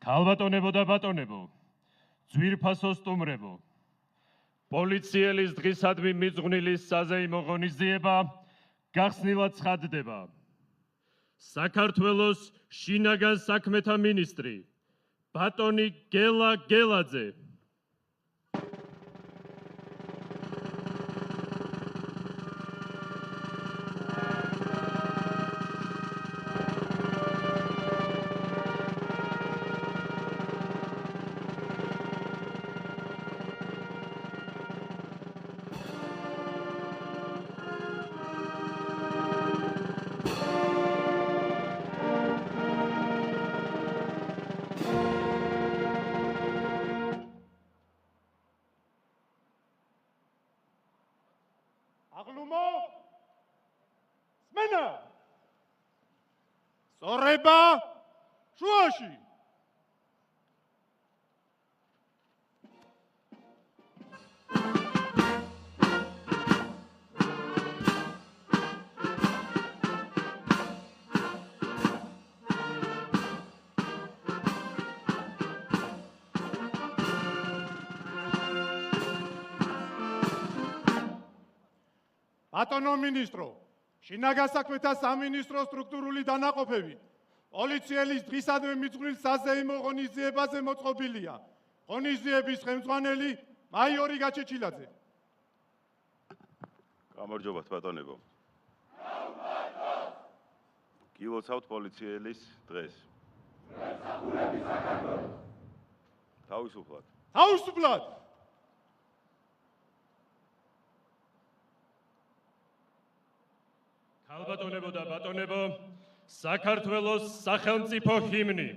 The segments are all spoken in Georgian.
ქალბატონებო და ბატონებო, ძვირფასო სტუმრებო, პოლიციელის დღისადმი მიძღვნილის საზეიმო ღონისძიება გახსნილად ცხადდება. საქართველოს შინაგან საქმეთა მინისტრი ბატონი გელა გელაძე. აღლუმო სმენა სწორება შუაში ბატონო მინისტრო, შინაგან საქმეთა სამინისტროს სტრუქტურული დანაყოფები პოლიციელის დღისადმი მიძღვნილ საზეიმო ღონისძიებაზე მოწყობილია. ღონისძიების ხელმძღვანელი მაიორი გაჩეჩილაძე. გამარჯობათ ბატონებო. გილოცავთ პოლიციელის დღეს. თავისუფლად. თავისუფლად. ქალბატონებო და ბატონებო, საქართველოს სახელმწიფო ჰიმნი.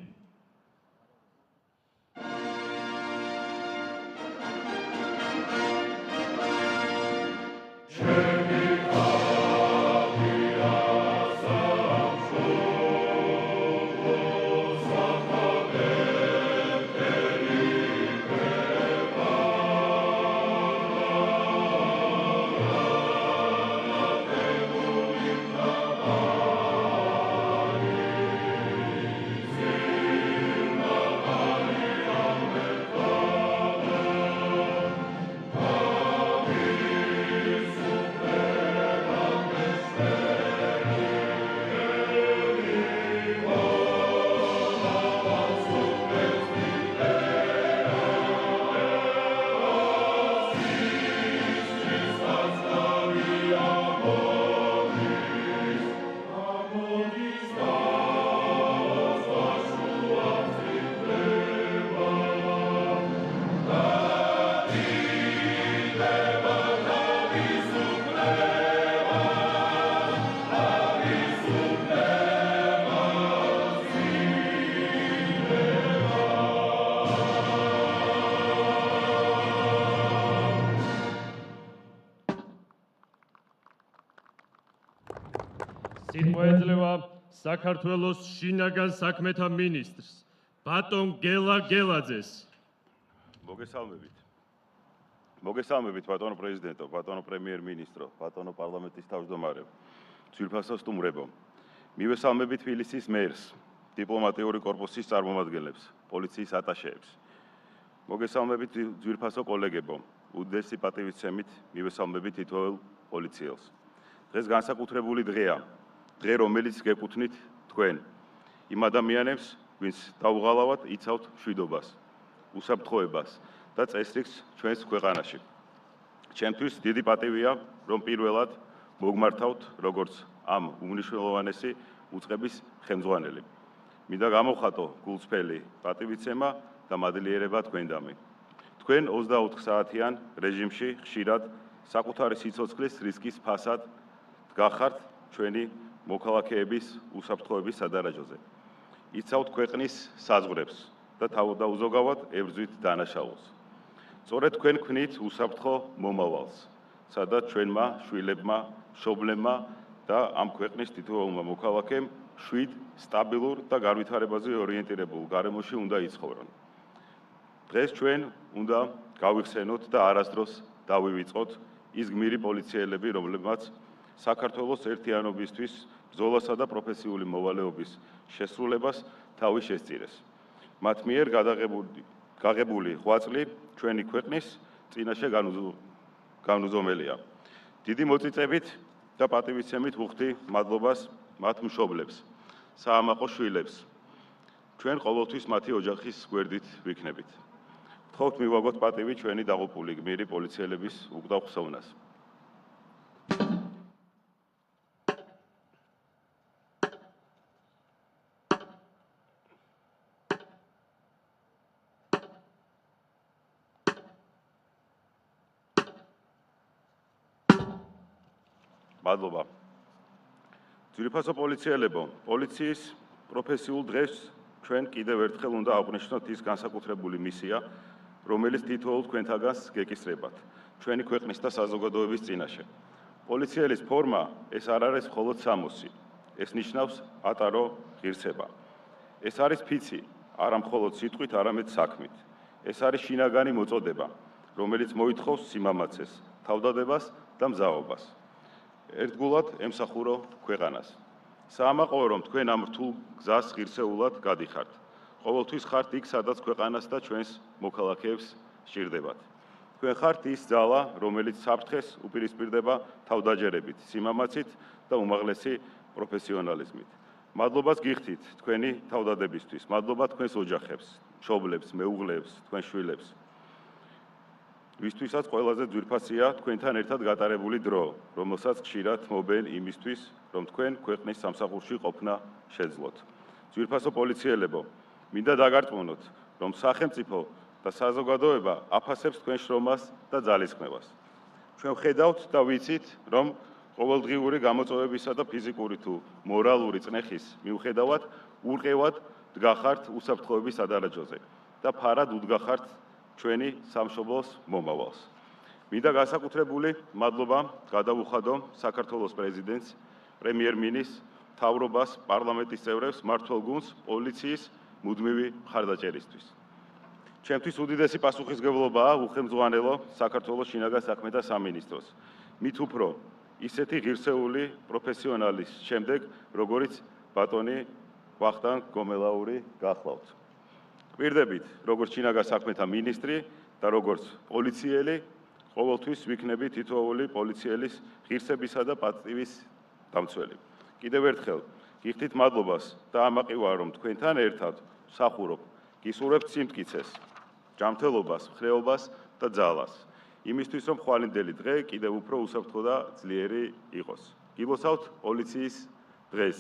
სიტყვა ეძლევა საქართველოს შინაგან საქმეთა მინისტრს ბატონ გელა გელაძეს. მოგესალმებით ბატონო პრეზიდენტო, ბატონო პრემიერ-მინისტრო, ბატონო პარლამენტის თავმჯდომარე, ძვირფასო სტუმრებო. მივესალმებით თბილისის მერს, დიპლომატიური კორპუსის წარმომადგენლებს, პოლიციის ატაშეებს. მოგესალმებით ძვირფასო კოლეგებო, უდიდესი პატივისცემით მივესალმებით თითოეულ პოლიციელს. დღეს განსაკუთრებული დღეა. დღე, რომელიც გეკუთვნით თქვენ, იმ ადამიანებს, ვინც დაუღალავად იცავთ მშვიდობას, უსაფრთხოებას და წესრიგს ჩვენს ქვეყანაში. ჩემთვის დიდი პატივია, რომ პირველად მოგმართავთ როგორც ამ უმნიშვნელოვანესი უწყების ხელმძღვანელი. მინდა გამოვხატო გულწრფელი პატივისცემა და მადლიერება თქვენდამი. თქვენ 24 საათიან რეჟიმში ხშირად საკუთარი სიცოცხლის რისკის ფასად დგახართ ჩვენი მოქალაქეების უსაფრთხოების სადარაჯოზე. იცავთ ქვეყნის საზღვრებს და თავდაუზოგავად ებრძვით დანაშაულს. სწორედ თქვენ ქმნით უსაფრთხო მომავალს, სადაც ჩვენმა შვილებმა, მშობლებმა და ამ ქვეყნის თითოეულმა მოქალაქემ შვიდ, სტაბილურ და განვითარებაზე ორიენტირებულ გარემოში უნდა იცხოვრონ. დღეს ჩვენ უნდა გავიხსენოთ და არასდროს დავივიწყოთ ის გმირი პოლიციელები, რომლებმაც საქართველოს ერთიანობისთვის ბრძოლასა და პროფესიული მოვალეობის შესრულებას თავი შესწირეს. მათ მიერ გაღებული ღვაწლი ჩვენი ქვეყნის წინაშე განუზომელია. დიდი მოწიწებით და პატივისცემით ვუხდი მადლობას მათ მშობლებს, საამაყო შვილებს. ჩვენ ყოველთვის მათი ოჯახის გვერდით ვიქნებით. ვთხოვთ მივაგოთ პატივი ჩვენი დაღუპული გმირი პოლიციელების უკდავ ხსოვნას. მადლობა. ძვირფასო პოლიციელებო, პოლიციის პროფესიულ დღეს ჩვენ კიდევ ერთხელ უნდა აღვნიშნოთ ის განსაკუთრებული მისია, რომელიც თითოეულ თქვენთაგანს გეკისრებათ, ჩვენი ქვეყნის და საზოგადოების წინაშე. პოლიციელის ფორმა ეს არ არის მხოლოდ სამოსი, ეს ნიშნავს ატარო ღირსება. ეს არის ფიცი, არა მხოლოდ სიტყვით, არამედ საქმით. ეს არის შინაგანი მოწოდება, რომელიც მოითხოვს სიმამაცეს, თავდადებას და მზაობას. ერთგულად ემსახურო ქვეყანას. საამაყოა, რომ თქვენ ამ რთულ გზას ღირსეულად გადიხართ. ყოველთვის ხართ იქ, სადაც ქვეყანას და ჩვენს მოქალაქეებს სჭირდებათ. თქვენ ხართ ის ძალა, რომელიც საფრთხეს უპირისპირდება თავდაჯერებით, სიმამაცით და უმაღლესი პროფესიონალიზმით. მადლობას გიხდით თქვენი თავდადებისთვის, მადლობა თქვენს ოჯახებს, მშობლებს, მეუღლეებს, თქვენ შვილებს. ვისთვისაც ყველაზე ძვირფასია თქვენთან ერთად გატარებული დრო, რომელსაც ხშირად მობენ იმისთვის, რომ თქვენ ქვეყნის სამსახურში ყოფნა შეძლოთ. ძვირფასო პოლიციელებო, მინდა დაგარწმუნოთ, რომ სახელმწიფო და საზოგადოება აფასებს თქვენ შრომას და ძალისხმევას. ჩვენ ვხედავთ და ვიცით, რომ ყოველდღიური გამოწვევებისა და ფიზიკური თუ მორალური წნეხის მიუხედავად ურყევად დგახართ უსაფრთხოების სადარაჯოზე და ფარად უდგახართ ჩვენი სამშობლოს მომავალს. მინდა განსაკუთრებული მადლობა გადავუხადო საქართველოს პრეზიდენტს, პრემიერ-მინისტრს, მთავრობას, პარლამენტის წევრებს, მმართველ გუნდს, პოლიციის მუდმივი მხარდაჭერისთვის. ჩემთვის უდიდესი პასუხისმგებლობაა უხელმძღვანელო საქართველოს შინაგან საქმეთა სამინისტროს. მით უფრო ისეთი ღირსეული პროფესიონალის შემდეგ, როგორიც ბატონი ვახტანგ გომელაური გახლავთ. გვირდებით, როგორც შინაგან საქმეთა მინისტრი და როგორც პოლიციელი, ყოველთვის ვიქნები თითოეული პოლიციელის ღირსებისა და პატივის დამცველი. კიდევ ერთხელ გიხდით მადლობას და ამაყივა, რომ თქვენთან ერთად ვსახურობ, გისურვებთ სიმტკიცეს, ჯანმრთელობას, ხრეობას და ძალას. იმისთვის, რომ ხვალინდელი დღე კიდევ უფრო უსაფრთხო და ძლიერი იყოს. გილოცავთ პოლიციის დღეს.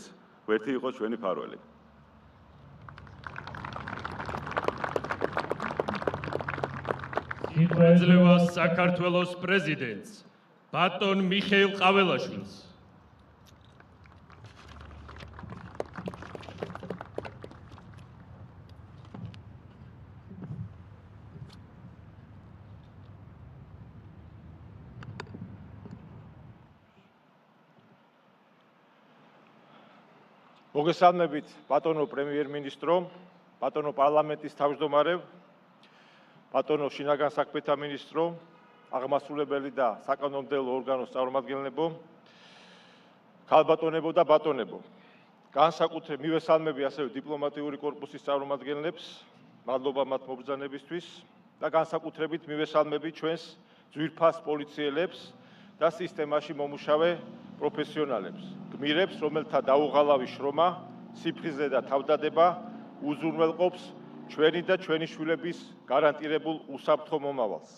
ღმერთი იყოს ჩვენი მფარველი. ეძლევა საქართველოს პრეზიდენტს, ბატონ მიხეილ ყაველაშვილს. მოგესალმებით ბატონო პრემიერ-მინისტრო, ბატონო პარლამენტის თავმჯდომარე, ბატონო შინაგან საქმეთა მინისტრო, აღმასრულებელი და საკანონმდებლო ორგანოს წარმომადგენლებო, ქალბატონებო და ბატონებო. განსაკუთრებით მივესალმები ასევე დიპლომატიური კორპუსის წარმომადგენლებს, მადლობა მათ მობრძანებისთვის და განსაკუთრებით მივესალმები ჩვენს ძვირფას პოლიციელებს და სისტემაში მომუშავე პროფესიონალებს, გმირებს, რომელთა დაუღალავი შრომა, სიფხიზე და თავდადება უზრუნველყოფს ჩვენი და ჩვენი შვილების გარანტირებულ უსაფრთხო მომავალს.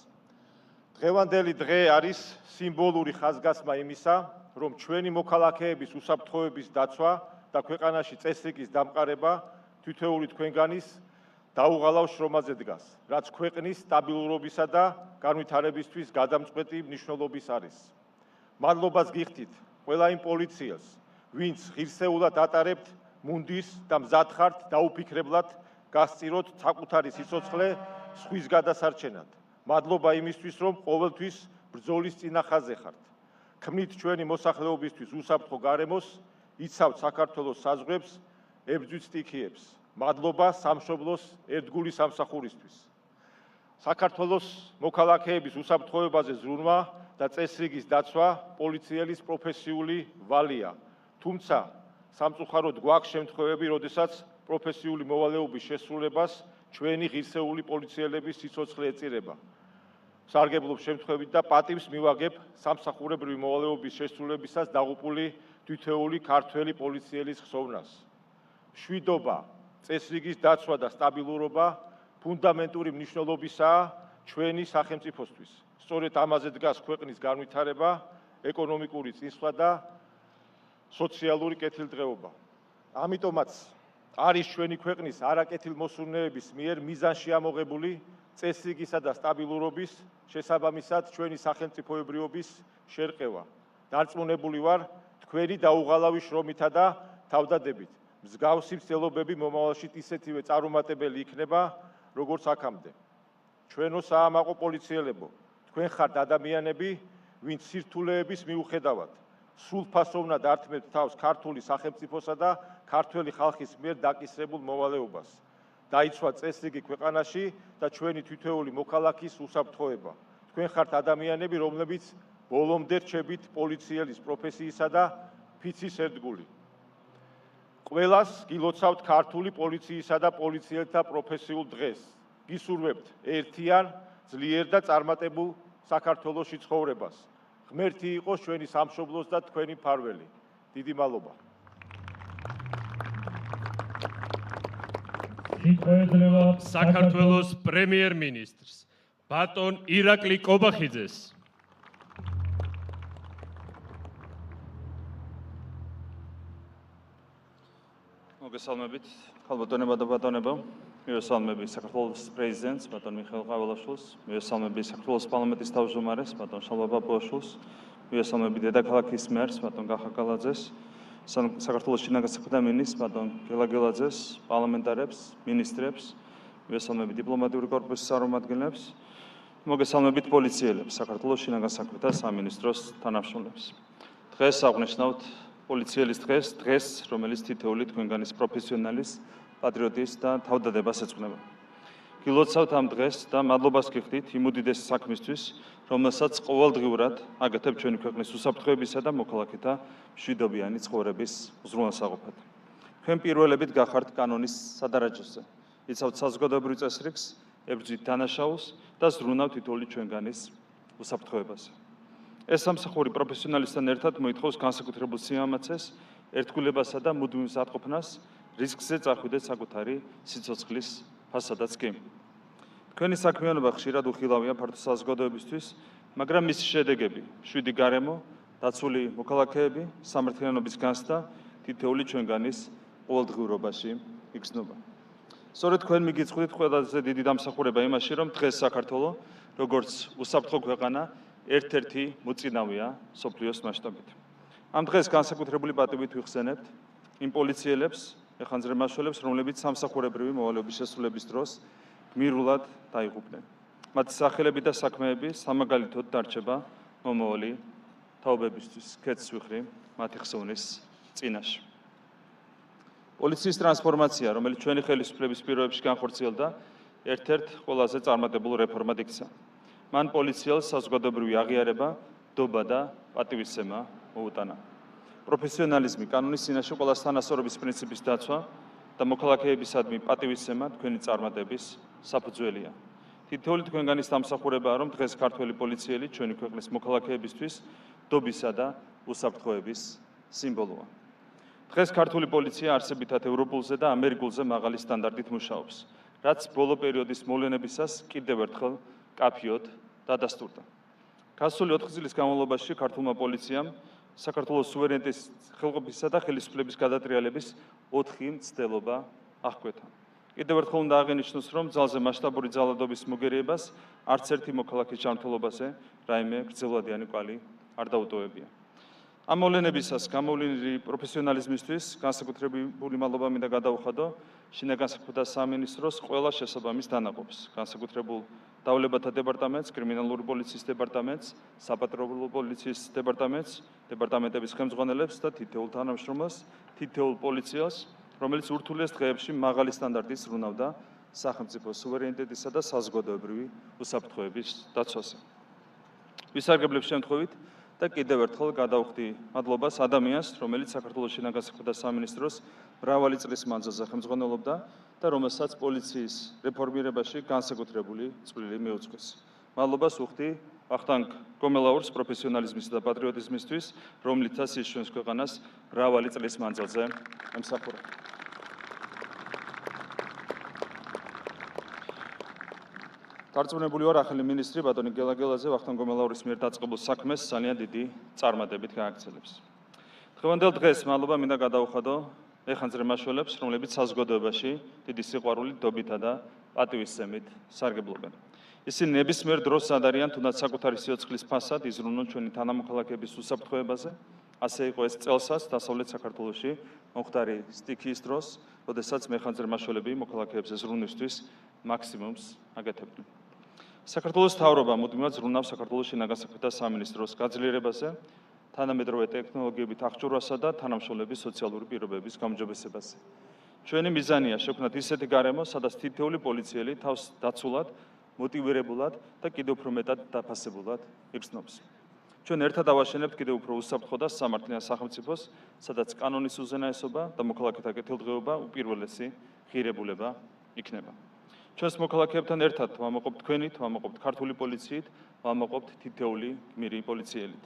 დღევანდელი დღე არის სიმბოლური ხაზგასმა იმისა, რომ ჩვენი მოქალაქეების უსაფრთხოების დაცვა და ქვეყანაში წესრიგის დამყარება თითოეული თქვენგანის დაუღალავ შრომაზე დგას, რაც ქვეყნის სტაბილურობისა და განვითარებისთვის გადამწყვეტი მნიშვნელობის არის. მადლობას გიხდით ყველა იმ პოლიციელს, ვინც ღირსეულად ატარებთ მუნდის და მზად ხართ დაუფიქრებლად გასწიროთ საკუთარი სიცოცხლე სხვის გადასარჩენად. მადლობა იმისთვის, რომ ყოველთვის ბრძოლის წინახაზე ხართ. ქმნით ჩვენი მოსახლეობისთვის უსაფრთხო გარემოს, იცავთ საქართველოს საზღვრებს, ებრძვით სტიქიებს. მადლობა სამშობლოს ერთგული სამსახურისთვის. საქართველოს მოქალაქეების უსაფრთხოებაზე ზრუნვა და წესრიგის დაცვა პოლიციელის პროფესიული ვალია. თუმცა სამწუხაროდ გვაქვს შემთხვევები, როდესაც პროფესიული მოვალეობის შესრულებას ჩვენი ღირსეული პოლიციელების სიცოცხლე ეწირება. სარგებლობს შემთხვევით და პატივს მივაგებ სამსახურებრივი მოვალეობის შესრულებისას დაღუპული თითოეული ქართველი პოლიციელის ხსოვნას. მშვიდობა, წესრიგის დაცვა და სტაბილურობა ფუნდამენტური მნიშვნელობისაა ჩვენი სახელმწიფოსთვის. სწორედ ამაზე დგას ქვეყნის განვითარება, ეკონომიკური წინსვლა და სოციალური კეთილდღეობა. ამიტომაც არის ჩვენი ქვეყნის არაკეთილმოსურნეების მიერ მიზანში ამოღებული წესრიგისა და სტაბილურობის შესაბამისად ჩვენი სახელმწიფოებრიობის შერყევა. დარწმუნებული ვარ, თქვენი დაუღალავი შრომითა და თავდადებით მსგავსი მცდელობები მომავალშიც ისეთივე წარუმატებელი იქნება, როგორც აქამდე. ჩვენო საამაყო პოლიციელებო, თქვენ ხართ ადამიანები, ვინც სირთულეების მიუხედავად სრულფასოვნად ართმევთ თავს ქართული სახელმწიფოსა და ქართველი ხალხის მიერ დაკისრებულ მოვალეობას. დაიცვა წესრიგი ქვეყანაში და ჩვენი თითოეული მოქალაქის უსაფრთხოება. თქვენ ხართ ადამიანები, რომლებიც ბოლომდე რჩებით პოლიციელის პროფესიისა და ფიცის ერთგული. ყველას გილოცავთ ქართული პოლიციისა და პოლიციელთა პროფესიულ დღეს. გისურვებთ ერთიან, ძლიერ და წარმატებულ საქართველოში ცხოვრებას. ღმერთი იყოს ჩვენი სამშობლოს და თქვენი მფარველი. დიდი მადლობა. საქართველოს პრემიერ-მინისტრს ბატონ ირაკლი კობახიძეს. მოგესალმებით, ხალბატონებო და ბატონებო. მივესალმები საქართველოს პრეზიდენტს, ბატონ მიხეილ ყაველაშვილს, მივესალმები საქართველოს პარლამენტის თავმჯდომარეს, ბატონ შალვა ბაბუაშვილს, მივესალმები დედაქალაქის მერს, ბატონ გახა გალაძეს, საქართველოს შინაგან საქმეთა მინისტრს, ბატონ გელაგელაძეს, პარლამენტარებს, მინისტრებს, მივესალმები დიპლომატიური კორპუსის წარმომადგენლებს, მოგესალმებით პოლიციელებს, საქართველოს შინაგან საქმეთა სამინისტროს თანამშრომლებს. დღეს აღნიშნავთ პოლიციელის დღეს, რომელიც თითოეული თქვენგანის პროფესიონალის, პატრიოტის და თავდადებას ეძღვნება. გილოცავთ ამ დღეს და მადლობას გიხდით იმ უდიდესი საქმისთვის, რომელსაც ყოველდღიურად აკეთებ ჩვენი ქვეყნის უსაფრთხოებისა და მოქალაქეთა მშვიდობიანი ცხოვრების უზრუნველსაყოფად. თქვენ პირველებით გახართ კანონის სადარაჯოზე. იცავთ საზოგადოებრივ წესრიგს, ებრძვით დანაშაულს და ზრუნავთ თითოეული ჩვენგანის უსაფრთხოებაზე. ეს სამსახური პროფესიონალისთან ერთად მოითხოვს განსაკუთრებულ სიამაცეს, ერთგულებასა და მუდმივ მზადყოფნას, რისკზე წახვიდეთ საკუთარი სიცოცხლის ფასადაც კი. თქვენი საქმიანობა ხშირად უხილავია ფართო საზოგადოებისთვის, მაგრამ მისი შედეგები, მშვიდი გარემო, დაცული მოქალაქეები, სამართლიანობის განცდა თითოეული ჩვენგანის ყოველდღიურობაში იგრძნობა. სწორედ თქვენ მიგიწყდით ყველაზე დიდი დამსახურება იმაში, რომ დღეს საქართველო, როგორც უსაფრთხო ქვეყანა, ერთ-ერთი მოწინავეა მსოფლიოს მასშტაბით. ამ დღეს განსაკუთრებული პატივით ვიხსენებთ იმ პოლიციელებს, ეხანძრემაშველებს, რომლებიც სამსახურებრივი მოვალეობის შესრულების დროს გმირულად დაიღუპნენ. მათი სახელები და საქმეები სამაგალითოდ დარჩება მომავალი თაობებისთვის. ქეთს ვიხრი მათი ხსოვნის წინაშე. პოლიციის ტრანსფორმაცია, რომელიც ჩვენი ხელისუფლების პირობებში განხორციელდა, ერთ-ერთ ყველაზე წარმატებულ რეფორმად იქცა. მან პოლიციელს საზოგადოებრივი აღიარება, დობა და პატივისცემა მოუტანა. პროფესიონალიზმი, კანონის წინაშე ყველას თანასწორობის პრინციპის დაცვა და მოქალაქეებისადმი პატივისცემა თქვენი წარმატების საფუძველია. თითოეული თქვენგანის დამსახურებაა, რომ დღეს ქართველი პოლიციელი ჩვენი ქვეყნის მოქალაქეებისთვის დობისა და უსაფრთხოების სიმბოლოა. დღეს ქართული პოლიცია არსებითად ევროპულზე და ამერიკულზე მაღალი სტანდარტით მუშაობს, რაც ბოლო პერიოდის მოვლენებისას კიდევ ერთხელ კაფიოდ დადასტურდა. გასული 4 წლის განმავლობაში ქართულმა პოლიციამ საქართველოს სუვერენიტეტის, ხელყოფისა და ხელისუფლების გადატრიალების 4 მცდელობა აღკვეთა. კიდევ ერთხელ უნდა აღინიშნოს, რომ ძალზე მასშტაბური ძალადობის მოგერიებას არც ერთი მოქალაქის ჯანმრთელობაზე რაიმე გრძელვადიანი კვალი არ დაუტოვებია. ამ მოვლენებისას გამოვლენილი პროფესიონალიზმისთვის განსაკუთრებული მადლობა მინდა გადაუხადო შინაგან საქმეთა სამინისტროს ყველა შესაბამის დანაყოფს, განსაკუთრებულ დავლებათა დეპარტამენტს, კრიმინალური პოლიციის დეპარტამენტს, საპატრულო პოლიციის დეპარტამენტს, დეპარტამენტების ხელმძღვანელებს და თითოეულ თანამშრომელს, თითოეულ პოლიციელს, რომელიც ურთულეს დღეებში მაღალი სტანდარტის ზრუნავდა სახელმწიფოს სუვერენიტეტისა და საზოგადოებრივი უსაფრთხოების დაცვაზე. ვისარგებლებ შემთხვევით და კიდევ ერთხელ გადავხდი მადლობას ადამიანს, რომელიც საქართველოს შინაგან საქმეთა სამინისტროს მრავალი წლის მანძილზე ხელმძღვანელობდა და რომელსაც პოლიციის რეფორმირებაში განსაკუთრებული წვლილი მიუძღვის. მადლობას ვუხდი ვახტანგ კომელაურს პროფესიონალიზმისა და პატრიოტიზმისთვის, რომლითაც ის ჩვენს ქვეყანას მრავალი წლის მანძილზე ემსახურა. დარწმუნებული ვარ, ახალი მინისტრი ბატონი გელაგელაძე ვახტანგ კომელაურის მიერ დაწყებულ საქმეს ძალიან დიდი წარმატებით გააგრძელებს. დღევანდელ დღეს მადლობა მინდა გადაუხადო ეხანძრე მაშველებს, რომლებიც საზოგადოებაში დიდი სიყვარულით, დობითა და პატივისცემით სარგებლობენ. ისინი ნებისმიერ დროს ადარიან თუნდაც საკუთარი სიოცხლის ფასად იზრუნონ ჩვენი თანამოქალაქეების უსაფრთხოებაზე, ასე იყო ეს წელსაც დასავლეთ საქართველოში მომხდარი სტიქიის დროს, როდესაც მეხანძრე მაშველები მოქალაქეებს ზრუნვისთვის მაქსიმუმს აკეთებდნენ. საქართველოს მთავრობა მუდმივად ზრუნავს საქართველოს შინაგან საქმეთა სამინისტროს გაძლიერებაზე, თანამედროვე ტექნოლოგიებით აღჭურვასა და თანამშრომლების სოციალური პირობების გაუმჯობესებაზე. ჩვენი მიზანია შექმნათ ისეთი გარემო, სადაც თითოეული პოლიციელი თავს დაცულად, მოტივირებულად და კიდევ უფრო მეტად დაფასებულად იგრძნობს. ჩვენ ერთად ავაშენებთ კიდევ უფრო უსაფრთხო და სამართლიან სახელმწიფოს, სადაც კანონის უზენაესობა და მოქალაქეთა კეთილდღეობა უპირველესი ღირებულება იქნება. ჩვენს მოქალაქეებთან ერთად ვამოყობთ თქვენით, ვამოყობთ ქართული პოლიციით, ვამოყობთ თითოეული გმირი პოლიციელით.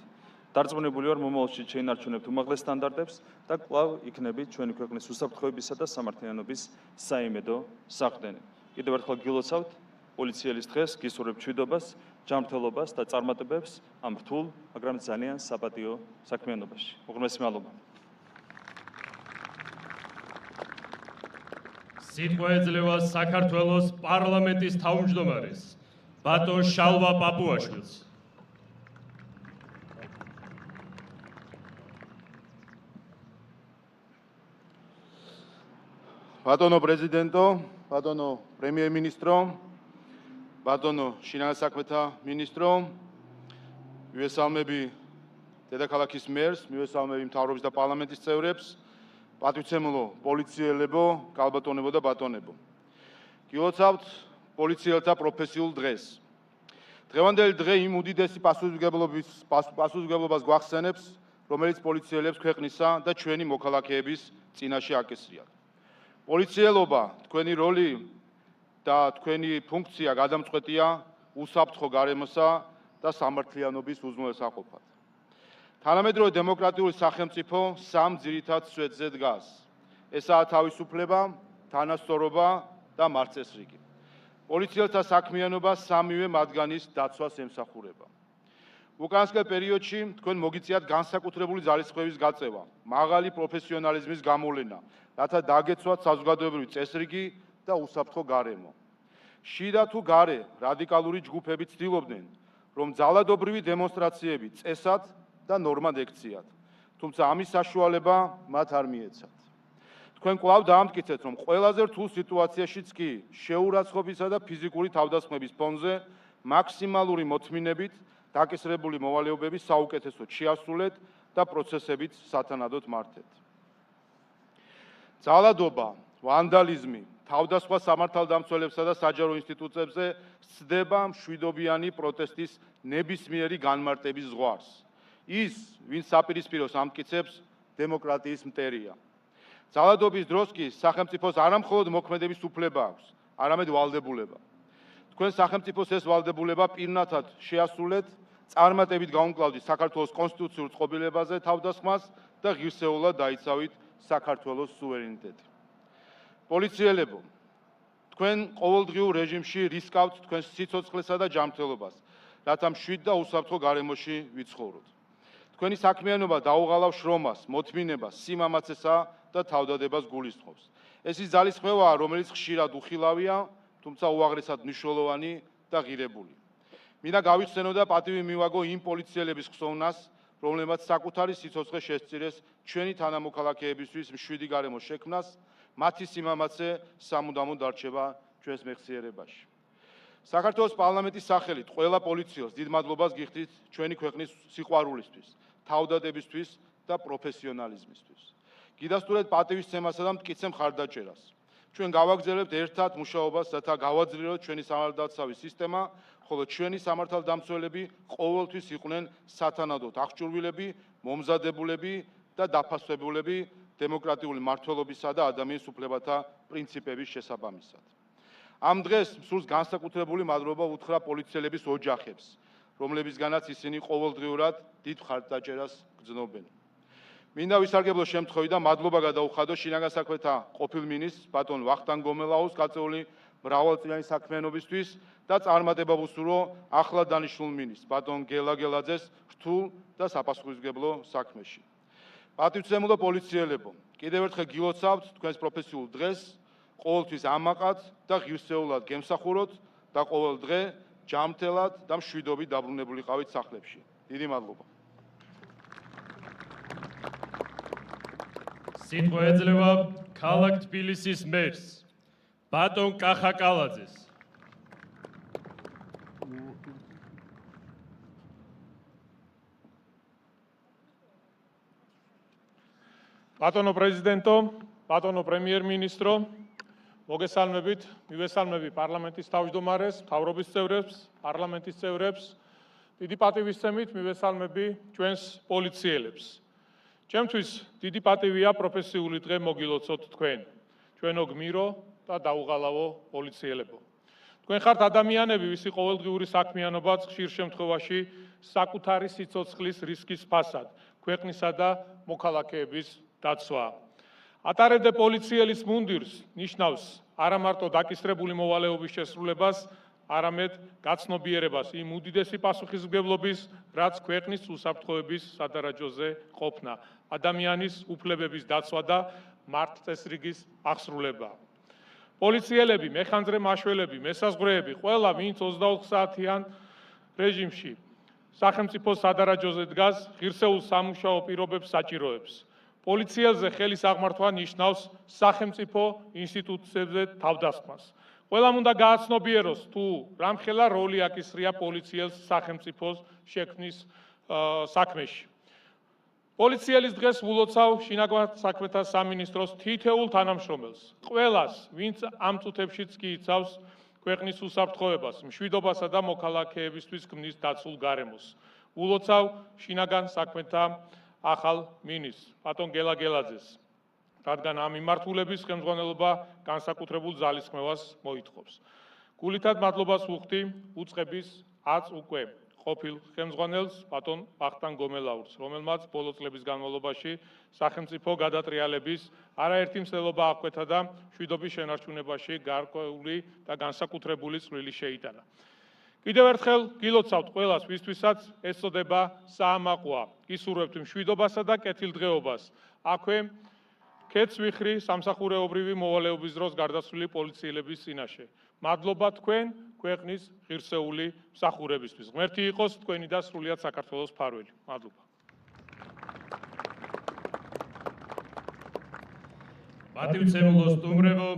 დარწმუნებული ვარ, მომავალში შეინარჩუნებთ უმაღლეს სტანდარტებს და კვლავ იქნებით ჩვენი ქვეყნის უსაფრთხოებისა და სამართლიანობის საიმედო საყრდენი. კიდევ ერთხელ გილოცავთ პოლიციელის დღეს, გისურვებთ მშვიდობას, ჯანმრთელობას და წარმატებებს ამ რთულ, მაგრამ ძალიან საპატიო საქმიანობაში. უღრმესი მადლობა. სიტყვა ეძლევა საქართველოს პარლამენტის თავმჯდომარეს ბატონ შალვა პაპუაშვილს. ბატონო პრეზიდენტო, ბატონო პრემიერ-მინისტრო, ბატონო შინაგან საქმეთა მინისტრო, მივესალმები დედაქალაქის მერს, მივესალმები მთავრობის და პარლამენტის წევრებს, პატივცემულო პოლიციელებო, კალბატონებო და ბატონებო. გილოცავთ პოლიციელთა პროფესიულ დღეს. დღევანდელი დღე იმ უდიდესი პასუხისმგებლობას გვახსენებს, რომელიც პოლიციელებს ქვეყნისა და ჩვენი მოქალაქეების წინაშე აკისრიათ. პოლიციელობა, თქვენი როლი და თქვენი ფუნქცია გადამწყვეტია უსაფრთხო გარემოსა და სამართლიანობის უზრუნველსაყოფად. თანამედროვე დემოკრატიული სახელმწიფო სამ ძირითად სვეტზე დგას. ესაა თავისუფლება, თანასწორობა და მარწესრიგი. პოლიციელთა საქმიანობა სამივე მათგანის დაცვას ემსახურება. უკანასკნელ პერიოდში თქვენ მოგიწიათ განსაკუთრებული ძალისხმევის გაწევა, მაღალი პროფესიონალიზმის გამოვლენა, რათა დაგეცვათ საზოგადოებრივი წესრიგი და უსაფრთხო გარემო. შიდა თუ გარე რადიკალური ჯგუფები ცდილობდნენ, რომ ძალადობრივი დემონსტრაციები წესად და ნორმად ექციათ, თუმცა ამის საშუალება მათ არ მიეცათ. თქვენ კვლავ დაამტკიცეთ, რომ ყველაზე რთულ სიტუაციაშიც კი შეურაცხყოფისა და ფიზიკური თავდასხმების ფონზე მაქსიმალური მოთმინებით დაკისრებული მოვალეობები საუკეთესოდ შეასრულეთ და პროცესებით სათანადოდ მართეთ. ძალადობა, ვანდალიზმი, თავდასხმა სამართალდამცველებსა და საჯარო ინსტიტუტებზე სცდება მშვიდობიანი პროტესტის ნებისმიერი განმარტების ზღვარს. ის, ვინც საპირისპიროს ამტკიცებს, დემოკრატიის მტერია. ძალადობის დროს კი სახელმწიფოს არამხოლოდ მოქმედების უფლება აქვს, არამედ ვალდებულება. თქვენ სახელმწიფოს ეს ვალდებულება პირნათად შეასრულეთ, წარმატებით გაუმკლავდით საქართველოს კონსტიტუციურ წყობილებაზე თავდასხმას და ღირსეულად დაიცავით საქართველოს სუვერენიტეტი. პოლიციელებო, თქვენ ყოველდღიურ რეჟიმში რისკავთ თქვენს სიცოცხლესა და ჯანმრთელობას, რათა მშვიდ და უსაფრთხო გარემოში ვიცხოვროთ. თქვენი საქმიანობა დაუღალავს შრომას, მოთმინებას, სიმამაცესა და თავდადებას გულისხმობს. ეს ის ძალისხმევაა, რომელიც ხშირად უხილავია, თუმცა უაღრესად მნიშვნელოვანი და ღირებული. მინდა გავიხსენო და პატივი მივაგო იმ პოლიციელების ხსოვნას, რომლებმაც საკუთარი სიცოცხლე შესწირეს ჩვენი თანამოქალაქეებისთვის მშვიდი გარემოს შექმნას, მათი სიმამაცე სამუდამოდ დარჩება ჩვენს მეხსიერებაში. საქართველოს პარლამენტის სახელით ყველა პოლიციელს დიდ მადლობას გიხდით ჩვენი ქვეყნის სიყვარულისთვის, თავდადებისთვის და პროფესიონალიზმისთვის. გიდასტურეთ პატივისცემასა და მტკიცე მხარდაჭერას. ჩვენ გავაგრძელებთ ერთად მუშაობას, რათა გავაძლიეროთ ჩვენი სამართალდაცვი სისტემა, ხოლო ჩვენი სამართალდამცველები ყოველთვის იყვნენ სათანადოდ აღჭურვილები, მომზადებულები და დაფასებულები დემოკრატიული მართლობისა და ადამიანის უფლებათა პრინციპების შესაბამისად. ამ დღეს სულს განსაკუთრებული მადლობა უთხრა პოლიციელების ოჯახებს, რომლებისგანაც ისინი ყოველდღიურად დიდ მხარდაჭერას გრძნობენ. მინდა ვისარგებლო შემთხვევით და მადლობა გადაუხადო შინაგან საქმეთა ყოფილ მინისტრს ბატონ ვახტანგ გომელაუს გაწეული მრავალწლიანი საქმიანობისთვის და წარმატება ვუსურვო ახლად დანიშნულ მინისტრს ბატონ გელა გელაძეს რთულ და საპასუხისმგებლო საქმეში. პატივცემულო პოლიციელებო, კიდევ ერთხელ გილოცავთ თქვენს პროფესიულ დღეს, ყოველთვის ამაყად და ღირსეულად გემსახუროთ და ყოველ დღე ჯანმრთელად და მშვიდობით დაბრუნებულიყავით სახლებში. დიდი მადლობა. სიტყვა ეძლევა ქალაქ თბილისის მერს ბატონ კახა კალაძეს. ბატონო პრეზიდენტო, ბატონო პრემიერ-მინისტრო, მოგესალმებით, მივესალმები პარლამენტის თავმჯდომარეს, მთავრობის წევრებს, პარლამენტის წევრებს, დიდი პატივისცემით მივესალმები ჩვენს პოლიციელებს. ჩემთვის დიდი პატივია პროფესიული დღე მოგილოცოთ თქვენ, ჩვენო გმირო და დაუღალავო პოლიციელებო. თქვენ ხართ ადამიანები, ვისი ყოველდღიური საქმიანობაც ხშირ შემთხვევაში საკუთარი სიცოცხლის რისკის ფასად, ქვეყნისა და მოქალაქეების დაცვა. ატარებდე პოლიციელის მუნდირს ნიშნავს არა მარტო დაკისრებული მოვალეობის შესრულებას, არამედ გაცნობიერებას იმ უდიდესი პასუხისმგებლობის, რაც ქვეყნის უსაფრთხოების სადარაჯოზე ყოფნა, ადამიანის უფლებების დაცვა და მართლწესრიგის აღსრულება. პოლიციელები, მეხანძრე მაშველები, მესაზღვრეები, ყველა ვინც 24 საათიან რეჟიმში სახელმწიფოს სადარაჯოზე დგას, ღირსეულ სამუშაო პირობებს საჭიროებს. პოლიციაზე ხელის აღმართვა ნიშნავს სახელმწიფო ინსტიტუციებზე თავდასხმას. ყველამ უნდა გააცნობიეროს თუ რამხელა როლი აკისრია პოლიციელს სახელმწიფოს შექმნის საქმეში. პოლიციელის დღეს ვულოცავ შინაგან საქმეთა სამინისტროს თითოეულ თანამშრომელს, ყველას, ვინც ამ წუთებშიც კი იცავს ქვეყნის უსაფრთხოებას, მშვიდობასა და მოქალაქეებისთვის ქმნის დაცულ გარემოს. ვულოცავ შინაგან საქმეთა ახალ მინისტრს, ბატონ გელა გელაძეს, რადგან ამ მიმართულების ხელმძღვანელობა განსაკუთრებულ ძალისხმევას მოითხოვს. გულითად მადლობას ვუხდი უწყების აწ უკვე ყოფილ ხელმძღვანელს, ბატონ ვახტანგ გომელაურს, რომელმაც ბოლო წლების განმავლობაში სახელმწიფო გადატრიალების არაერთი მცდელობა აღკვეთა და მშვიდობის შენარჩუნებაში გარკვეული და განსაკუთრებული წვლილი შეიტანა. კიდევ ერთხელ გილოცავთ ყველას, ვისთვისაც ეწოდება საამაყოა, გისურვებთ მშვიდობასა და კეთილდღეობას. აქვე ქეთს ვიხრი სამსახურეობრივი მოვალეობის დროს გარდაცვლილი პოლიციელების წინაშე. მადლობა თქვენ ქვეყნის ღირსეული მსახურებისთვის. ღმერთი იყოს თქვენი და სრულიად საქართველოს მფარველი. მადლობა. პატივცემულო სტუმრებო,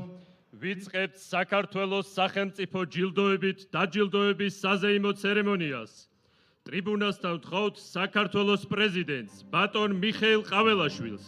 ვიწყებთ საქართველოს სახელმწიფო ჯილდოებით დაჯილდოების საზეიმო ცერემონიას. ტრიბუნასთან ვთხოვთ საქართველოს პრეზიდენტს, ბატონ მიხეილ ყაველაშვილს.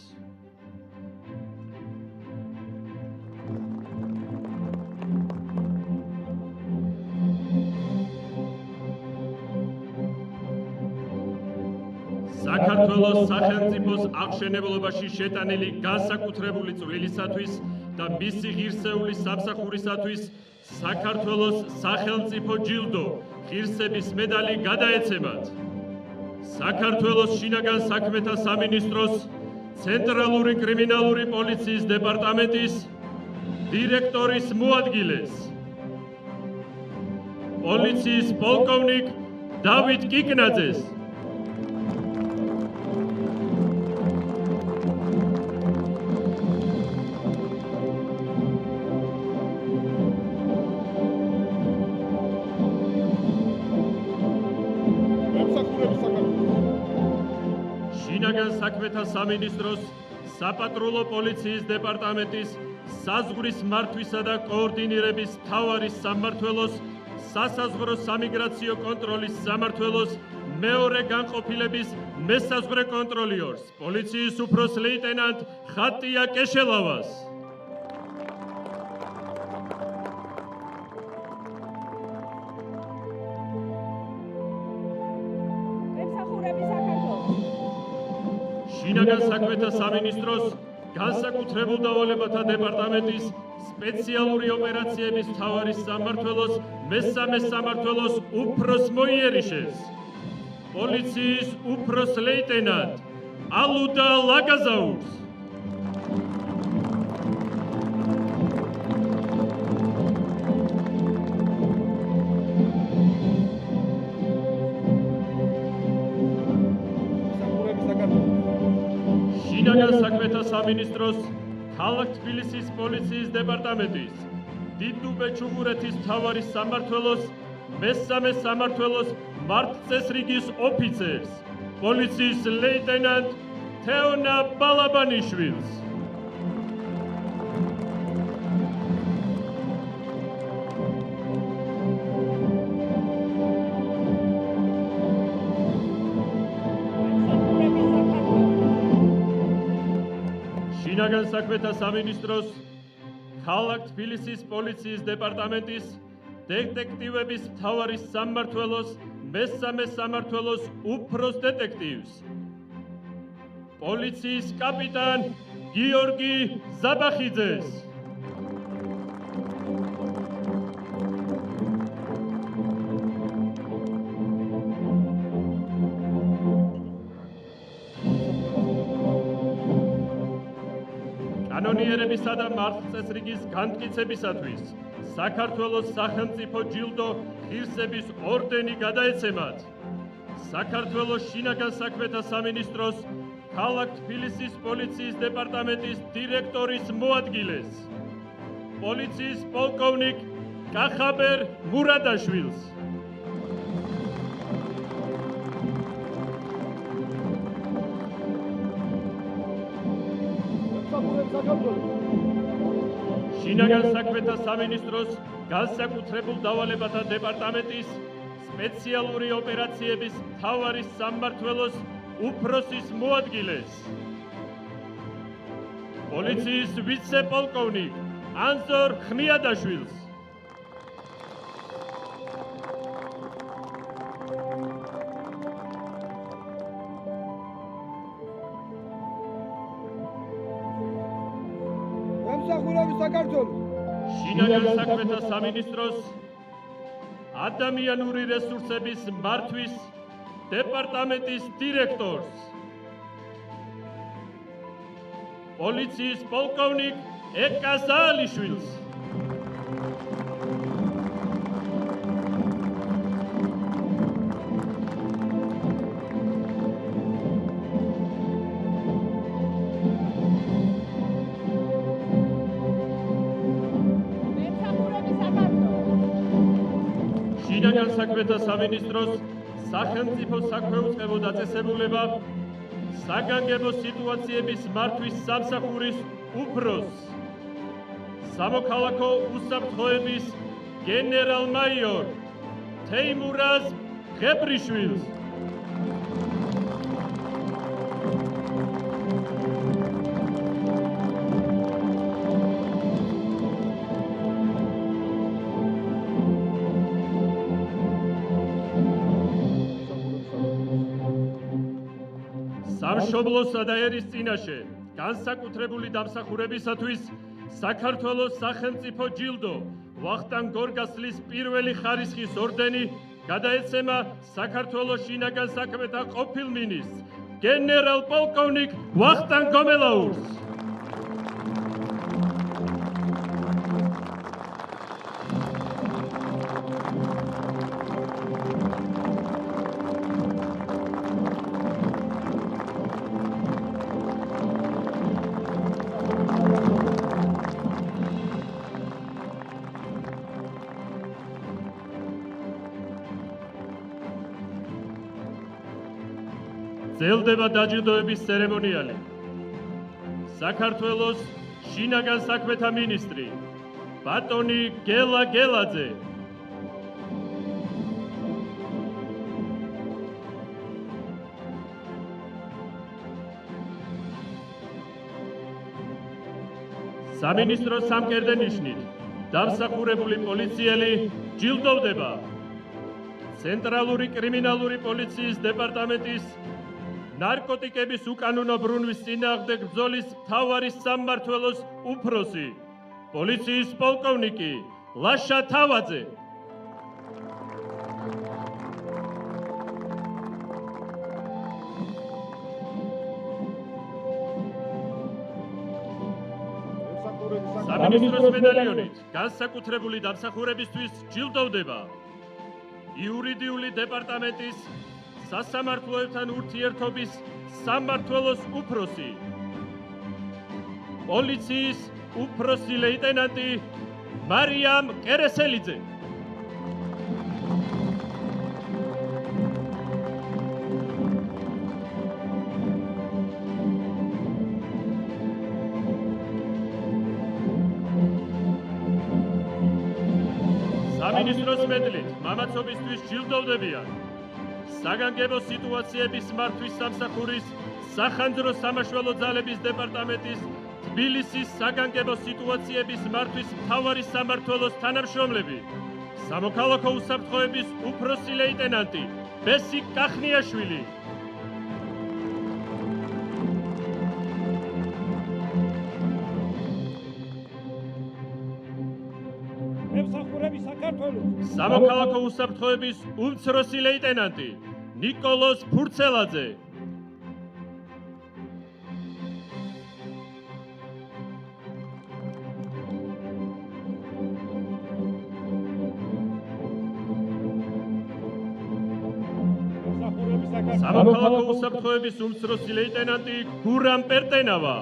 საქართველოს სახელმწიფოს აღშენებლობაში შეტანილი განსაკუთრებული წვლილისათვის და მისი ღირსეული სამსახურისათვის საქართველოს სახელმწიფო ჯილდო ღირსების მედალი გადაეცემათ საქართველოს შინაგან საქმეთა სამინისტროს ცენტრალური კრიმინალური პოლიციის დეპარტამენტის დირექტორის მოადგილეს პოლიციის პოლკოვნიკ დავით კიკნაძეს. შინაგან საქმეთა სამინისტროს საპატრულო პოლიციის დეპარტამენტის საზღვრის მართვისა და კოორდინირების მთავარი სამმართველოს სასაზღვრო სამიგრაციო კონტროლის სამმართველოს მეორე განყოფილების მესაზღვრე კონტროლიორს პოლიციის უფროს ლეიტენანტ ხატია კეშელავას. შინაგან საქმეთა სამინისტროს განსაკუთრებულ დავალებათა დეპარტამენტის სპეციალური ოპერაციების მთავარის სამმართველოს მესამე სამმართველოს უფროს მოიერიშეს, პოლიციის უფროს ლეიტენანტ ალუდა ლაგაზაურს, შინაგან საქმეთა სამინისტროს ქალაქ თბილისის პოლიციის დეპარტამენტის დიდუბე-ჩუღურეთის მთავარის სამმართველოს მესამე სამმართველოს მართლწესრიგის ოფიცერს, პოლიციის ლეიტენანტ თეონა ბალაბანიშვილს. შინაგან საქმეთა სამინისტროს ქალაქ თბილისის პოლიციის დეპარტამენტის დეტექტივების მთავარის სამმართველოს მესამე სამმართველოს უფროს დეტექტივს, პოლიციის კაპიტან გიორგი ზაბახიძეს. კანონიერებისა და მართლწესრიგის განმტკიცებისათვის საქართველოს სახელმწიფო ჯილდო ღირსების ორდენი გადაეცემათ საქართველოს შინაგან საქმეთა სამინისტროს ქალაქ თბილისის პოლიციის დეპარტამენტის დირექტორის მოადგილეს, პოლიციის პოლკოვნიკ კახაბერ მურადაშვილს. შინაგან საქმეთა სამინისტროს განსაკუთრებულ დავალებათა დეპარტამენტის სპეციალური ოპერაციების მთავარის სამმართველოს უფროსის მოადგილეს, პოლიციის ვიცე-პოლკოვნიკ ანზორ ხმიადაშვილს. შინაგან საქმეთა სამინისტროს ადამიანური რესურსების მართვის დეპარტამენტის დირექტორს, პოლიციის პოლკოვნიკ ეკა ზაალიშვილს. შინაგან საქმეთა სამინისტროს სახელმწიფო საქვეუწყებო დაწესებულება საგანგებო სიტუაციების მართვის სამსახურის უფროს, სამოქალაქო უსაფრთხოების გენერალ-მაიორ თეიმურაზ ღებრიშვილს. სამშობლოსა და ერის წინაშე განსაკუთრებული დამსახურებისათვის საქართველოს სახელმწიფო ჯილდო ვახტანგ გორგასლის პირველი ხარისხის ორდენი გადაეცემა საქართველოს შინაგან საქმეთა ყოფილ მინისტრს გენერალ-პოლკოვნიკ ვახტანგ გომელაურს. ძელდება დაჯილდოების ცერემონიალი. საქართველოს შინაგან საქმეთა მინისტრი ბატონი გელა გელაძე, სამინისტროს სამკერდე ნიშნით დამსახურებული პოლიციელი ჯილდოვდება ცენტრალური კრიმინალური პოლიციის დეპარტამენტის ნარკოტიკების უკანონო ბრუნვის წინააღმდეგ ბრძოლის მთავარი სამმართველოს უფროსი, პოლიციის პოლკოვნიკი ლაშა თავაძე. სამინისტროს მედალიონით განსაკუთრებული დამსახურებისთვის ჯილდოვდება იურიდიული დეპარტამენტის სასამართლოებთან ურთიერთობის სამმართველოს უფროსი, პოლიციის უფროსი ლეიტენანტი მარიამ კერესელიძე. სამინისტროს მედლით მამაცობისთვის ჯილდოვდებიან საგანგებო სიტუაციების მართვის სამსახურის სახანძრო სამაშველო ძალების დეპარტამენტის თბილისის საგანგებო სიტუაციების მართვის მთავარი სამმართველოს თანამშრომლები, სამოქალაქო უსაფრთხოების უფროსი ლეიტენანტი ბესი კახნიაშვილი. სამოქალაქო უსაფრთხოების უმცროსი ლეიტენანტი ნიკოლოზ ფურცელაძე. სამოქალაქო უსაფრთხოების უმცროსი ლეიტენანტი გურამ პერტენავა.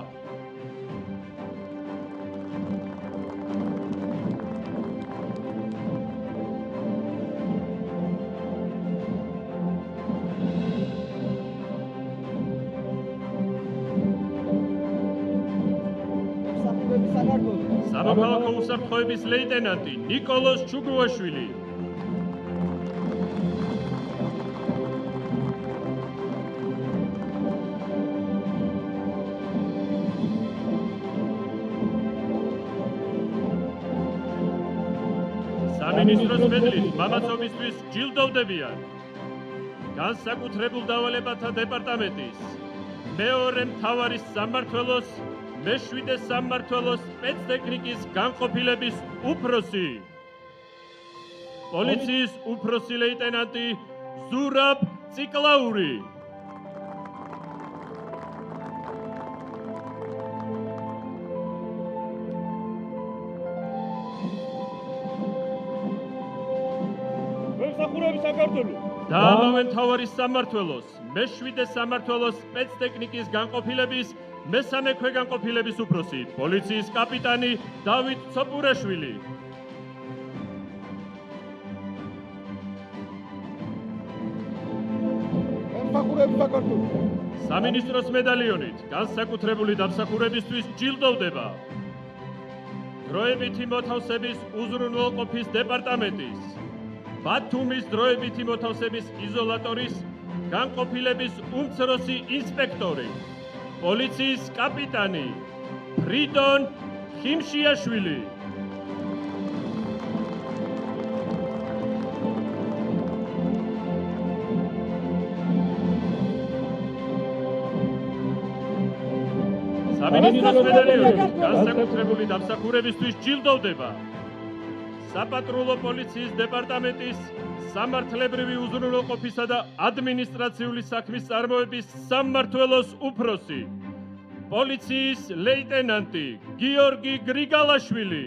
სამოქალაქო უსაფრთხოების ლეიტენანტი ნიკოლოზ ჩუგუაშვილი. სამინისტროს მედლით მამაცობისთვის ჯილდოვდებიან განსაკუთრებულ დავალებათა დეპარტამენტის მეორე მთავარი სამმართველოს მეშვიდე სამმართველოს სპეცტექნიკის განყოფილების უფროსი, პოლიციის უფროსი ლეიტენანტი ზურაბ ციკლაური. და ამავე მთავარი სამმართველოს მეშვიდე სამმართველოს სპეცტექნიკის განყოფილების მესამე ქვეგანყოფილების უფროსი, პოლიციის კაპიტანი დავით ცოპურაშვილი. სამინისტროს მედალიონით განსაკუთრებული დამსახურებისთვის ჯილდოვდება დროებითი მოთავსების უზრუნველყოფის დეპარტამენტის ბათუმის დროებითი მოთავსების იზოლატორის განყოფილების უმცროსი ინსპექტორი, პოლიციის კაპიტანი ფრიდონ ხიმშიაშვილი. სამინისტროს მედალიონით განსაკუთრებული დამსახურებისთვის ჯილდოვდება საპატრულო პოლიციის დეპარტამენტის სამართლებრივი უზრუნველყოფისა და ადმინისტრაციული საქმის წარმოების სამმართველოს უფროსი, პოლიციის ლეიტენანტი გიორგი გრიგალაშვილი.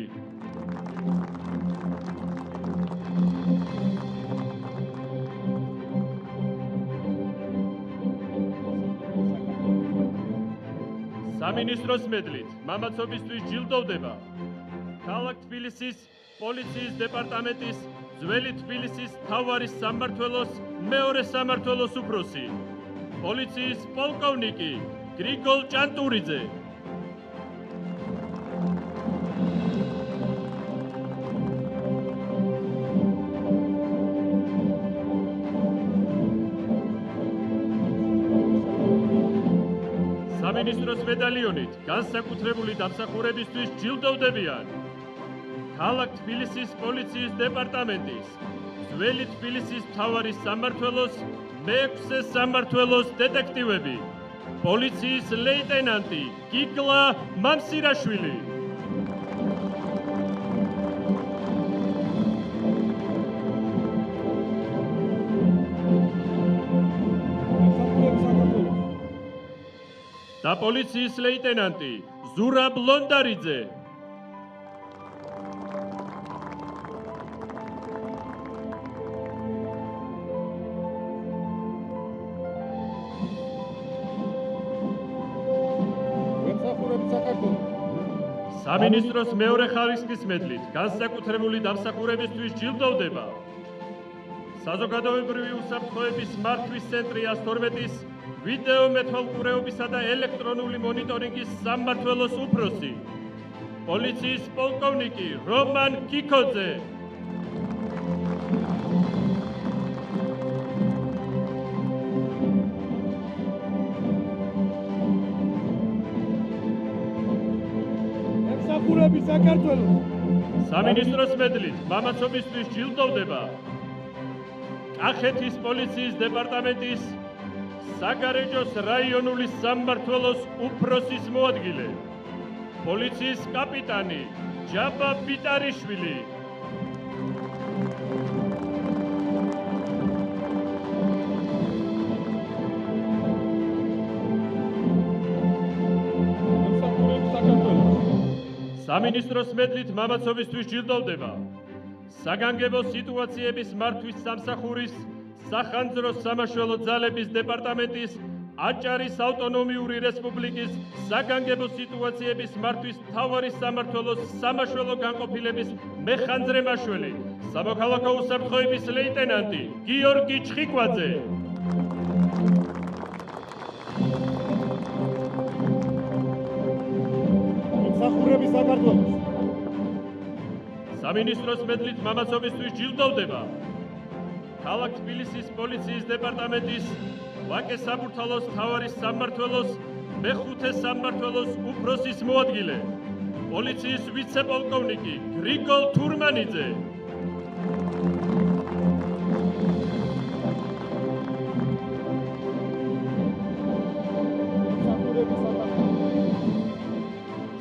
სამინისტროს მედლით მამაცობისთვის ჯილდოვდება ქალაქ თბილისის პოლიციის დეპარტამენტის ძველი თბილისის მთავარი სამმართველოს მეორე სამმართველოს უფროსი, პოლიციის პოლკოვნიკი გრიგოლ ჭანტურიძე. სამინისტროს მედალიონით განსაკუთრებული დამსახურებისთვის ჯილდოვდებიან ქალაქ თბილისის პოლიციის დეპარტამენტის ძველი თბილისის მთავარი სამმართველოს მე-6 სამმართველოს დეტექტივები, პოლიციის ლეიტენანტი გიგლა მამსირაშვილი. და პოლიციის ლეიტენანტი ზურაბ ლონდარიძე. სამინისტროს მეორე ხარისხის მედლით განსაკუთრებული დამსახურებისთვის ჯილდოვდება საზოგადოებრივი უსაფრთხოების მართვის ცენტრი 112-ის ვიდეო მეთვალყურეობისა და ელექტრონული მონიტორინგის სამმართველოს უფროსი, პოლიციის პოლკოვნიკი რომან კიკოძე. სამინისტროს მედლით მამაცობისთვის ჯილდოვდება კახეთის პოლიციის დეპარტამენტის საგარეჯოს რაიონული სამმართველოს უფროსის მოადგილე, პოლიციის კაპიტანი ჯაბა ბიტარიშვილი. სამინისტროს მედლით მამაცობისთვის ჯილდოვდება საგანგებო სიტუაციების მართვის სამსახურის სახანძრო სამაშველო ძალების დეპარტამენტის აჭარის ავტონომიური რესპუბლიკის საგანგებო სიტუაციების მართვის მთავარი სამმართველოს სამაშველო განყოფილების მეხანძრე მაშველი, სამოქალაქო უსაფრთხოების ლეიტენანტი გიორგი ჩხიკვაძე. სამინისტროს მედლით მამაცობისთვის ჯილდოვდება ქალაქ თბილისის პოლიციის დეპარტამენტის ვაკე საბურთალოს მთავარი სამმართველოს მე-5 სამმართველოს უფროსის მოადგილე, პოლიციის ვიცე-პოლკოვნიკი გრიგოლ თურმანიძე.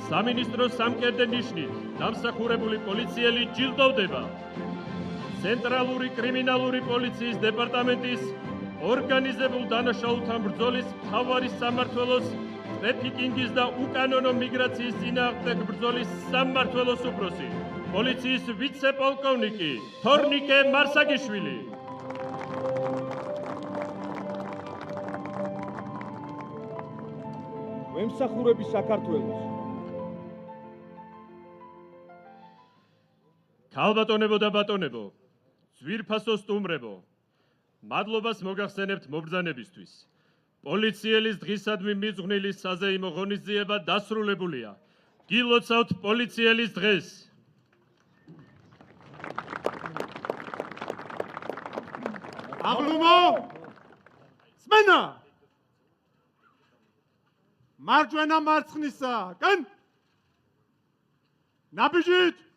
სამინისტროს სამკერდე ნიშნით დამსახურებული პოლიციელი ჯილდოვდება ცენტრალური კრიმინალური პოლიციის დეპარტამენტის ორგანიზებულ დანაშაულთან ბრძოლის მთავარი სამმართველოს ტრაფიკინგის და უკანონო მიგრაციის წინააღმდეგ ბრძოლის სამმართველოს უფროსი, პოლიციის ვიცე-პოლკოვნიკი თორნიკე მარსაგიშვილი. მემსახურები საქართველოს. ქალბატონებო და ბატონებო, ძვირფასო სტუმრებო, მადლობას მოგახსენებთ მობრძანებისთვის. პოლიციელის დღისადმი მიძღვნილი საზეიმო ღონისძიება დასრულებულია. გილოცავთ პოლიციელის დღეს. აღლუმო! სმენა! მარჯვენა მარცხნისა, კენ! ნაბიჯით!